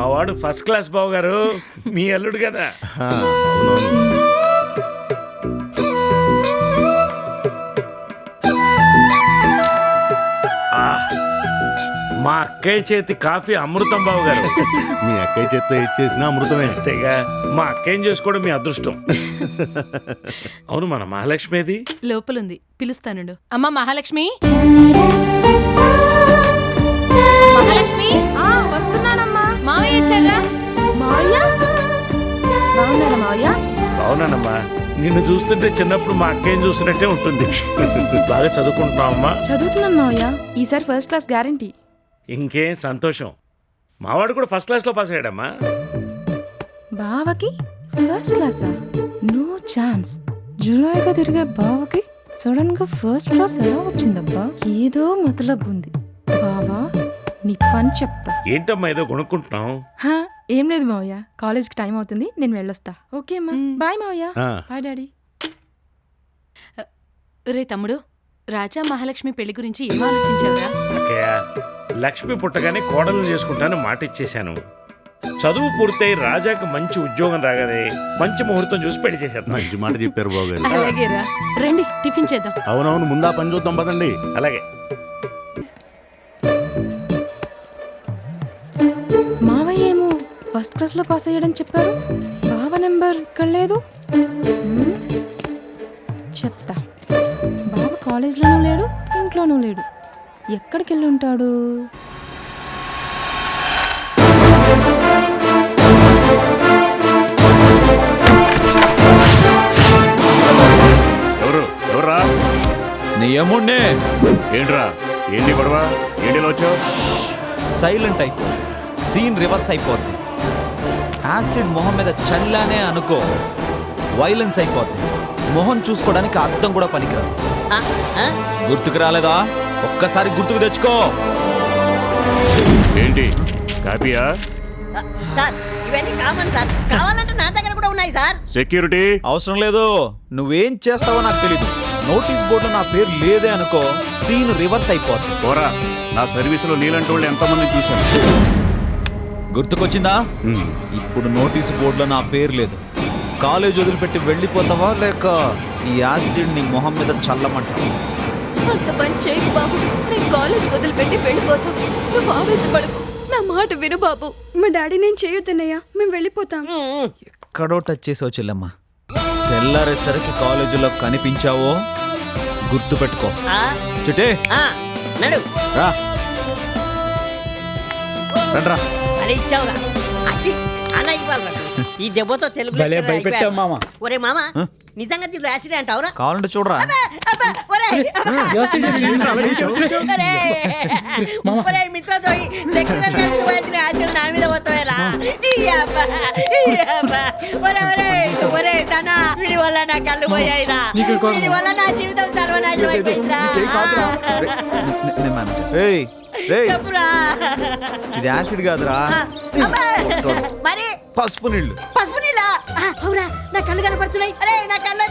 మావాడు first class బావ గారు, మీ అల్లుడు కదా. మా అక్కయ్య చేతి కాఫీ అమృతం బావ గారు. మీ అక్కయ్య చేత్తో ఇచ్చేసిన అమృతమే. అంతేగా, మా అక్కయ్యని చేసుకోవడం మీ అదృష్టం. అవును, మన మహాలక్ష్మిది లోపలుంది, పిలుస్తానుండు. అమ్మా మహాలక్ష్మి, మహాలక్ష్మి వస్తున్నానమ్మా. మావయ్య వచ్చారా? మావయ్య బాగున్నారా? మావయ్య అవునానమ్మా, నిన్ను చూస్తుంటే చిన్నప్పుడు మా అక్కయ్యని చూసినట్టే ఉంటుంది. బాగా చదువుకుంటున్నావమ్మా? చదువుతున్నాను మావయ్య, ఈసారి ఫస్ట్ క్లాస్ గ్యారంటీ. ఇంకేం సంతోషం. మావాడు కూడా ఫస్ట్ క్లాస్ లో పాస్ అయ్యాడమ్మా. బావకి ఫస్ట్ క్లాసా? No chance. జులాయిగా తిరిగే బావకి సడన్ గా ఫస్ట్ క్లాస్ ఎలా వచ్చిందబ్బా? ఏదో మతలబ్ ఉంది. బావా నీ పని చెప్తా. ఏంటమ్మా ఏదో కొనుక్కుంటున్నావు? హా, ఏం లేదు మావయ్య, కాలేజ్కి టైం అవుతుంది, నేను వెళ్ళొస్తా. ఓకే అమ్మా, బాయ్ మావయ్య. Bye daddy. రే తమ్ముడు, రాజా మహాలక్ష్మి పెళ్లి గురించి ఏం ఆలోచించావురా? అక్కయ్య, లక్ష్మి పుట్టగానే కోడలు చేసుకుంటాను మాట ఇచ్చేశాను. చదువు పూర్తయి రాజాకి మంచి ఉద్యోగం రాగానే మంచి ముహూర్తం చూసి పెళ్లి చేసేద్దాం. మంచి మాట చెప్పారు బావగారు. అలాగేరా, రండి టిఫిన్ చేద్దాం. అవునవును, ముందా పని చూద్దాం పదండి. అలాగే. మావయ్య ఏమో ఫస్ట్ క్లాస్ లో పాస్ అయ్యాడని చెప్పారు. బావ నెంబర్ ఇక్కడ లేదు. చెప్తా. బావ కాలేజ్లోనూ లేడు, ఇంట్లోనూ లేడు. ఎక్కడికి వెళ్ళి ఉంటాడు? ఎవరు ఎవర్రా? నీ అమ్ముడినే. ఏంట్రా, ఏంటి గొడవ? ఏంటిలో వచ్చావు? సైలెంట్ అయిపో, సీన్ రివర్స్ అయిపోద్ది. యాసిడ్ మొహం మీద చల్లానే అనుకో, వైలెన్స్ అయిపోద్ది. మొహం చూసుకోవడానికి అర్థం కూడా పనికిరాదు. గుర్తుకు రాలేదా? ఒక్కసారి గుర్తుకు తెచ్చుకో. ఏంటి కాపీయా? సార్ ఇవన్నీ కామన్ సార్, కావాలంటే నా దగ్గర కూడా ఉన్నాయి సార్. సెక్యూరిటీ అవసరం లేదు, నువ్వేం చేస్తావో నాకు తెలీదు. నోటీస్ బోర్డులో నా పేరు లేదే అనుకో, సీన్ రివర్స్ అయిపోద్ది. పోరా, నా సర్వీసులో నీలాంటి వాళ్ళు ఎంతమంది చూశాను. గుర్తుకొచ్చిందా? ఇప్పుడు నోటీసు బోర్డులో నా పేరు లేదు. కాలేజ్ వదిలిపెట్టి వెళ్ళిపోతావా, లేక ఈ యాసిడ్ నీ మొహం మీద చల్లమంటావా? అంత పని చేయకు బాబు, నేను కాలేజ్ వదిలిపెట్టి వెళ్ళిపోతాం. నువ్వు ఆవేశపడకు, నా మాట విను బాబు. మా డాడీ నేను చేయొద్దన్నయ్యా, మేము వెళ్ళిపోతాం. ఎక్కడో టచ్ చేసావు చెల్లమ్మ. తెల్లారేసరికి కాలేజీలో కనిపించావో గుర్తు పెట్టుకో. చుట్టే రా, రండ్రా. అలా ఇచ్చావుగా, అది అలా ఇవ్వాలి. ఈ దెబ్బతో తెలుగు ఒరే మామ, నిజంగా దీంట్లో యాసిడ్ అంటావురా? కావాలంటే చూడరా. మిత్రద్రోహి యాసిడ్ నా మీద పోతావేరా? ఒరే తనా, వీడి వల్ల నా కళ్ళు పోయాయిరా, వీడి వల్ల నా జీవితం సర్వనాశనం అయిపోయిందిరా. చెప్పురా. ఇది యాసిడ్ కాదురా, మరి పసుపు నీళ్ళు. పసుపు నీళ్ళ? అవురా, నా కళ్ళు కనపడుతున్నాయి. అరే నా కళ్ళు